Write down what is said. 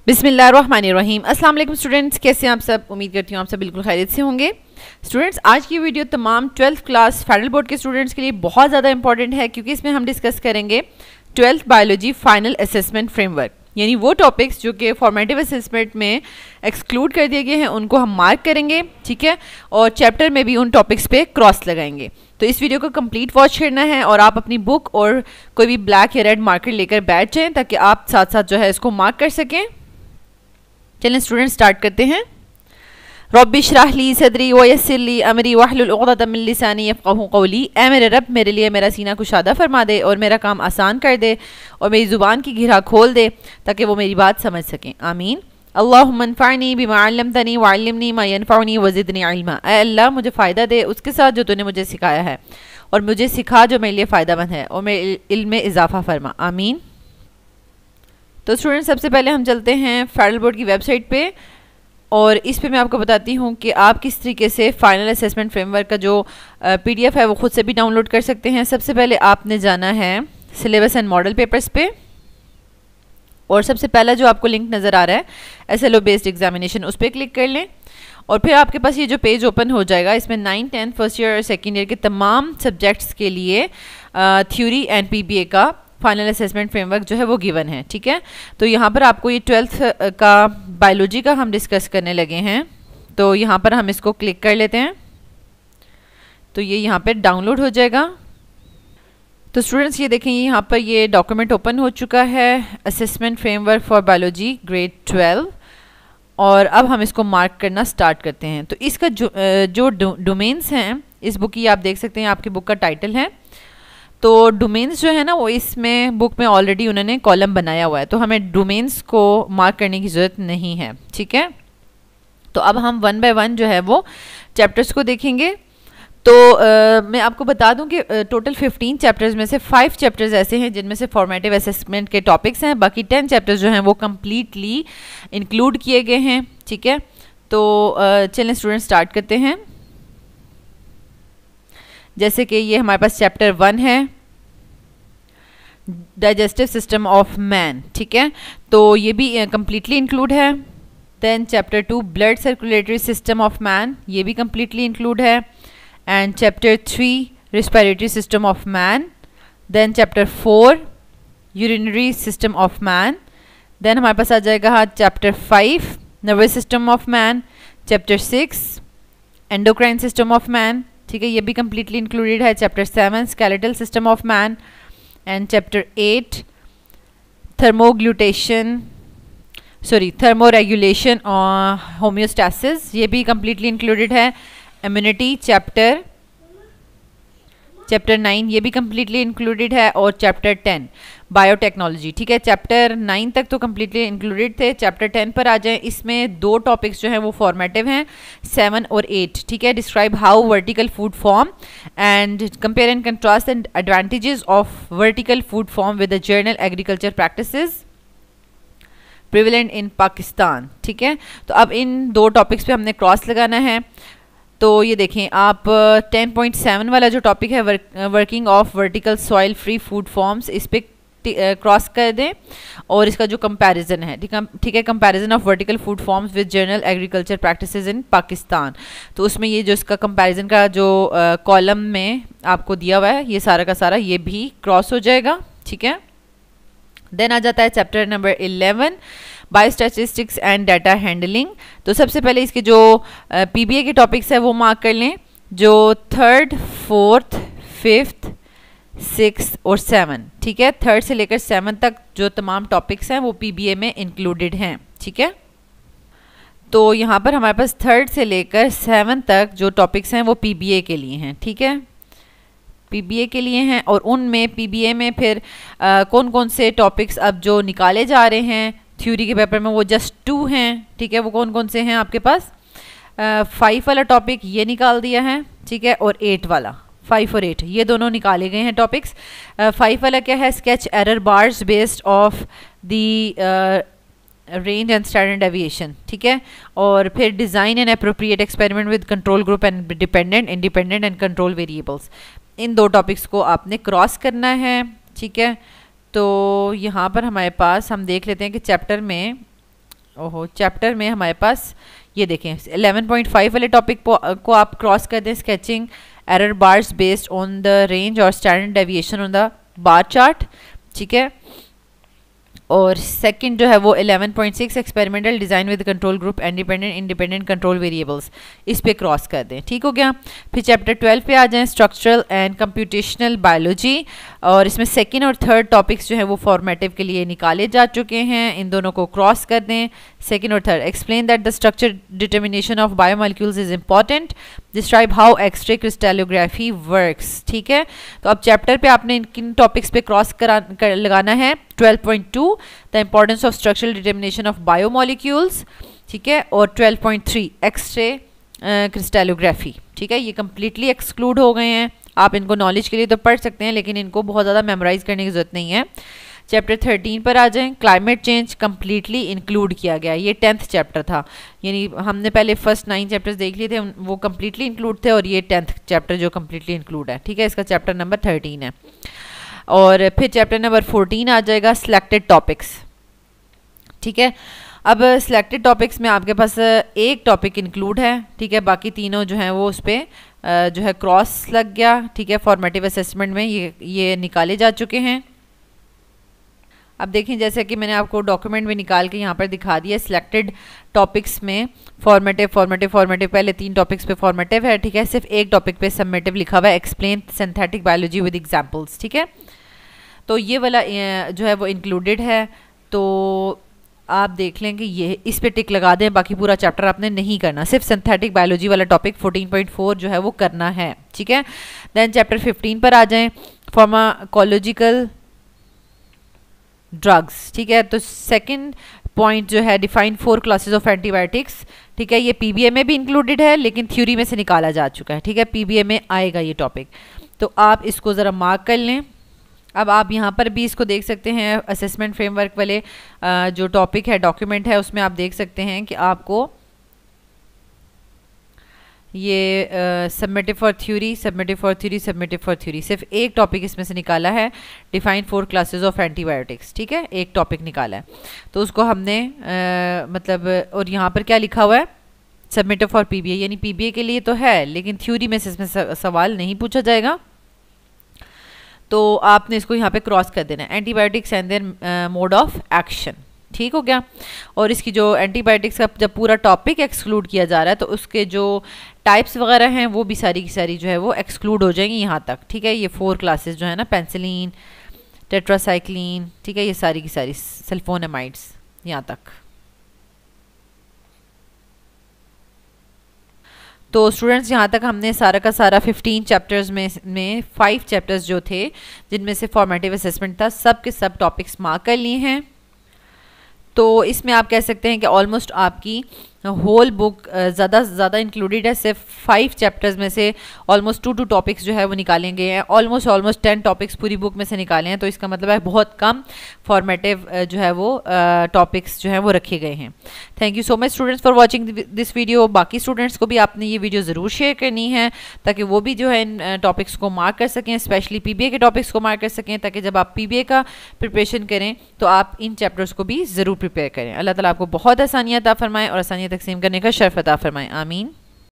बिस्मिल्लाहिर्रहमानिर्रहीम। अस्सलाम वालेकुम स्टूडेंट्स, कैसे हैं आप सब। उम्मीद करती हूँ आप सब बिल्कुल खैरियत से होंगे। स्टूडेंट्स, आज की वीडियो तमाम 12th क्लास फाइनल बोर्ड के स्टूडेंट्स के लिए बहुत ज़्यादा इंपॉर्टेंट है, क्योंकि इसमें हम डिस्कस करेंगे 12th biology final assessment framework, यानी वो टॉपिक्स जो कि फॉर्मेटिव असेसमेंट में एक्सक्लूड कर दिए गए हैं उनको हम मार्क करेंगे, ठीक है, और चैप्टर में भी उन टॉपिक्स पे क्रॉस लगाएंगे। तो इस वीडियो को कंप्लीट वॉच करना है और आप अपनी बुक और कोई भी ब्लैक या रेड मार्कर लेकर बैठ जाएं, ताकि आप साथ साथ जो है इसको मार्क कर सकें। चलें स्टूडेंट, स्टार्ट करते हैं। रब्बि इश्रह ली सदरी व यस्सिर ली अमरी वहलुल उक़दतम मिन लिसानी यफ़क़हू क़ौली। ऐ मेरे रब, मेरे लिए मेरा सीना कुशादा फरमा दे और मेरा काम आसान कर दे और मेरी ज़ुबान की घेरा खोल दे, ताकि वो मेरी बात समझ सकें। आमीन। अल्लाहुम्मा अन्फ़अनी बिमा अल्लमतनी व अल्लिमनी मा यनफ़अनी व ज़िदनी इल्मा। ऐ अल्लाह, मुझे फ़ायदा दे उसके साथ जो तूने मुझे सिखाया है, और मुझे सिखा जो मेरे लिए फ़ायदामंद है, और मेरे इल्म में इजाफ़ा फरमा। आमीन। तो स्टूडेंट, सबसे पहले हम चलते हैं फेडरल बोर्ड की वेबसाइट पे, और इस पे मैं आपको बताती हूँ कि आप किस तरीके से फाइनल असेसमेंट फ्रेमवर्क का जो PDF है वो ख़ुद से भी डाउनलोड कर सकते हैं। सबसे पहले आपने जाना है सिलेबस एंड मॉडल पेपर्स पे, और सबसे पहला जो आपको लिंक नज़र आ रहा है SLO बेस्ड एग्जामिनेशन, उस पर क्लिक कर लें, और फिर आपके पास ये जो पेज ओपन हो जाएगा, इसमें 9th 10th फर्स्ट ईयर और सेकेंड ईयर के तमाम सब्जेक्ट्स के लिए थ्योरी एंड PBA का फाइनल असेसमेंट फ्रेमवर्क जो है वो गिवन है, ठीक है। तो यहाँ पर आपको ये 12th का बायोलॉजी का हम डिस्कस करने लगे हैं, तो यहाँ पर हम इसको क्लिक कर लेते हैं, तो ये यहाँ पर डाउनलोड हो जाएगा। तो स्टूडेंट्स, ये देखें, यहाँ पर ये डॉक्यूमेंट ओपन हो चुका है, assessment framework for biology grade 12, और अब हम इसको मार्क करना स्टार्ट करते हैं। तो इसका जो डोमेन्स हैं इस बुक की, आप देख सकते हैं, आपकी बुक का टाइटल है। तो डोमेन्स जो है ना, वो इसमें बुक में ऑलरेडी उन्होंने कॉलम बनाया हुआ है, तो हमें डोमेन्स को मार्क करने की ज़रूरत नहीं है, ठीक है। तो अब हम 1 बाय 1 जो है वो चैप्टर्स को देखेंगे। तो मैं आपको बता दूं कि टोटल 15 चैप्टर्स में से 5 चैप्टर्स ऐसे हैं जिनमें से फॉर्मेटिव असेसमेंट के टॉपिक्स हैं, बाकी 10 चैप्टर्स जो हैं वो कम्प्लीटली इंक्लूड किए गए हैं, ठीक है। तो चलें स्टूडेंट, स्टार्ट करते हैं। जैसे कि ये हमारे पास चैप्टर 1 है, डाइजेस्टिव सिस्टम ऑफ मैन, ठीक है, तो ये भी कम्प्लीटली इंक्लूड है। Then chapter 2 blood circulatory system of man, ये भी कम्प्लीटली इंक्लूड है। And chapter 3 respiratory system of man. Then chapter 4 urinary system of man. Then हमारे पास आ जाएगा chapter 5 nervous system of man. Chapter 6 endocrine system of man, ठीक है, ये भी कम्प्लीटली इंक्लूडेड है। Chapter 7 skeletal system of man. And chapter 8 thermoregulation और होम्योस्टैसिस, ये भी कम्प्लीटली इंक्लूडेड है। इम्यूनिटी चैप्टर 9, ये भी कम्प्लीटली इंक्लूडेड है। और चैप्टर 10 बायोटेक्नोलॉजी, ठीक है, चैप्टर 9 तक तो कम्प्लीटली इंक्लूडेड थे। चैप्टर 10 पर आ जाएं, इसमें 2 टॉपिक्स जो हैं वो फॉर्मेटिव हैं, 7 और 8, ठीक है। Describe how vertical food form and compare and contrast and advantages of vertical food form with the journal agriculture practices prevalent in Pakistan, ठीक है। तो अब इन 2 टॉपिक्स पे हमने क्रॉस लगाना है। तो ये देखें आप, 10.7 वाला जो टॉपिक है working of vertical soil free food forms, इस पे क्रॉस कर दें, और इसका जो कंपैरिजन है, ठीक है, comparison of vertical food forms with journal agriculture practices इन पाकिस्तान, तो उसमें ये जो इसका कंपैरिजन का जो कॉलम में आपको दिया हुआ है, ये सारा का सारा ये भी क्रॉस हो जाएगा, ठीक है। देन आ जाता है chapter number 11 biostatistics and data handling. तो सबसे पहले इसके जो PBA के टॉपिक्स है वो मार्क कर लें, जो 3rd 4th 5th 6th और 7, ठीक है, 3rd से लेकर 7th तक जो तमाम टॉपिक्स हैं वो PBA में इंक्लूडेड हैं, ठीक है। तो यहाँ पर हमारे पास 3rd से लेकर 7th तक जो टॉपिक्स हैं वो PBA के लिए हैं, ठीक है, PBA के लिए हैं। और उनमें PBA में फिर कौन कौन से टॉपिक्स अब जो निकाले जा रहे हैं थ्योरी के पेपर में, वो जस्ट 2 हैं, ठीक है। वो कौन कौन से हैं आपके पास, 5 वाला टॉपिक ये निकाल दिया है, ठीक है, और 8 वाला, 5 और 8 ये दोनों निकाले गए हैं टॉपिक्स। 5 वाला क्या है, sketch error bars based of the range and standard deviation, ठीक है। और फिर design and appropriate experiment with control group and dependent independent and control variables, in 2 topics को आपने क्रॉस करना है, ठीक है। तो यहाँ पर हमारे पास हम देख लेते हैं कि चैप्टर में ओहो, चैप्टर में हमारे पास ये देखें 11.5 वाले टॉपिक को आप क्रॉस कर दें, sketching error bars based on the range और standard deviation on the bar chart, ठीक है। और सेकंड जो है वो 11.6 experimental design with control group independent control variables, इस पे क्रॉस कर दें, ठीक हो गया। फिर चैप्टर 12 पे आ जाएं, स्ट्रक्चरल एंड कंप्यूटेशनल बायोलॉजी, और इसमें सेकंड और थर्ड टॉपिक्स जो है वो फॉर्मेटिव के लिए निकाले जा चुके हैं, इन दोनों को क्रॉस कर दें, सेकंड और third. Explain that the structure determination of biomolecules is important, describe how X ray crystallography works, ठीक है। तो अब चैप्टर पे आपने किन टॉपिक्स पे क्रॉस लगाना है, 12.2 the importance of structural determination of biomolecules, ठीक है, और 12.3 एक्सरे क्रिस्टलोग्राफी, ठीक है। ये कम्प्लीटली एक्सक्लूड हो गए हैं, आप इनको नॉलेज के लिए तो पढ़ सकते हैं लेकिन इनको बहुत ज़्यादा मेमोराइज करने की ज़रूरत नहीं है। चैप्टर 13 पर आ जाएं, क्लाइमेट चेंज कम्प्लीटली इंक्लूड किया गया, ये 10th चैप्टर था, यानी हमने पहले फर्स्ट 9 चैप्टर्स देख लिए थे, वो कम्प्लीटली इंक्लूड थे, और ये 10th चैप्टर जो कम्प्लीटली इंक्लूड है, ठीक है, इसका चैप्टर नंबर 13 है। और फिर चैप्टर नंबर 14 आ जाएगा, सिलेक्टेड टॉपिक्स, ठीक है। अब सिलेक्टेड टॉपिक्स में आपके पास एक टॉपिक इंक्लूड है, ठीक है, बाकी तीनों जो हैं वो उस पर जो है क्रॉस लग गया, ठीक है, फॉर्मेटिव असेसमेंट में ये निकाले जा चुके हैं। अब देखें, जैसे कि मैंने आपको डॉक्यूमेंट में निकाल के यहाँ पर दिखा दिया, सिलेक्टेड टॉपिक्स में फॉर्मेटिव पहले 3 टॉपिक्स पे फॉर्मेटिव है, ठीक है, सिर्फ एक टॉपिक पे सबमिटिव लिखा हुआ है, explain synthetic biology with examples, ठीक है। तो ये वाला जो है वो इंक्लूडेड है, तो आप देख लें कि ये इस पे टिक लगा दें, बाकी पूरा चैप्टर आपने नहीं करना, सिर्फ सिंथेटिक बायोलॉजी वाला टॉपिक 14.4 जो है वो करना है, ठीक है। देन चैप्टर 15 पर आ जाएं, फार्माकोलॉजिकल ड्रग्स, ठीक है। तो सेकंड पॉइंट जो है, डिफाइन 4 क्लासेस ऑफ एंटीबायोटिक्स, ठीक है, ये पीबीए में भी इंक्लूडेड है लेकिन थ्योरी में से निकाला जा चुका है, ठीक है, पीबीए में आएगा ये टॉपिक, तो आप इसको ज़रा मार्क कर लें। अब आप यहाँ पर भी इसको देख सकते हैं, असेसमेंट फ्रेमवर्क वाले जो टॉपिक है, डॉक्यूमेंट है, उसमें आप देख सकते हैं कि आपको ये सबमिटिव फॉर थ्योरी सिर्फ एक टॉपिक इसमें से निकाला है, डिफाइन 4 क्लासेस ऑफ एंटीबायोटिक्स, ठीक है, एक टॉपिक निकाला है, तो उसको हमने मतलब, और यहाँ पर क्या लिखा हुआ है, सबमिटिव फॉर पीबीए, यानी पीबीए के लिए तो है लेकिन थ्योरी में से इसमें सवाल नहीं पूछा जाएगा, तो आपने इसको यहाँ पे क्रॉस कर देना है, antibiotics and their mode of action, ठीक हो गया। और इसकी जो एंटीबायोटिक्स का जब पूरा टॉपिक एक्सक्लूड किया जा रहा है तो उसके जो टाइप्स वगैरह हैं वो भी सारी की सारी जो है वो एक्सक्लूड हो जाएंगी यहाँ तक, ठीक है। ये 4 क्लासेस जो है ना, पेंसिलिन, टेट्रासाइक्लिन, ठीक है, ये सारी की सारी सल्फोनेमाइड्स यहाँ तक। तो स्टूडेंट्स, यहाँ तक हमने सारा का सारा 15 चैप्टर्स में 5 चैप्टर्स जो थे जिनमें से फॉर्मेटिव असेसमेंट था, सब के सब टॉपिक्स मार्क कर लिए हैं। तो इसमें आप कह सकते हैं कि ऑलमोस्ट आपकी होल बुक ज़्यादा से ज़्यादा इंक्लूडेड है, सिर्फ 5 चैप्टर्स में से ऑलमोस्ट 2 टॉपिक्स जो है वो निकाले गए हैं, ऑलमोस्ट 10 टॉपिक्स पूरी बुक में से निकाले हैं, तो इसका मतलब है बहुत कम फॉर्मेटिव जो है वो टॉपिक्स जो है वो रखे गए हैं। Thank you so much students for watching this video. बाकी स्टूडेंट्स को भी आपने ये वीडियो ज़रूर शेयर करनी है ताकि वो भी जो है इन टॉपिक्स को मार्क कर सकें, स्पेशली पीबीए के टॉपिक्स को मार्क कर सकें, ताकि जब आप पीबीए का प्रिपरेशन करें तो आप इन चैप्टर्स को भी ज़रूर प्रिपेयर करें। अल्लाह ताला आपको बहुत आसानियाँ अता फरमाएं और आसानियाँ तकसीम करने का शर्फ अता फरमाएं। आमीन।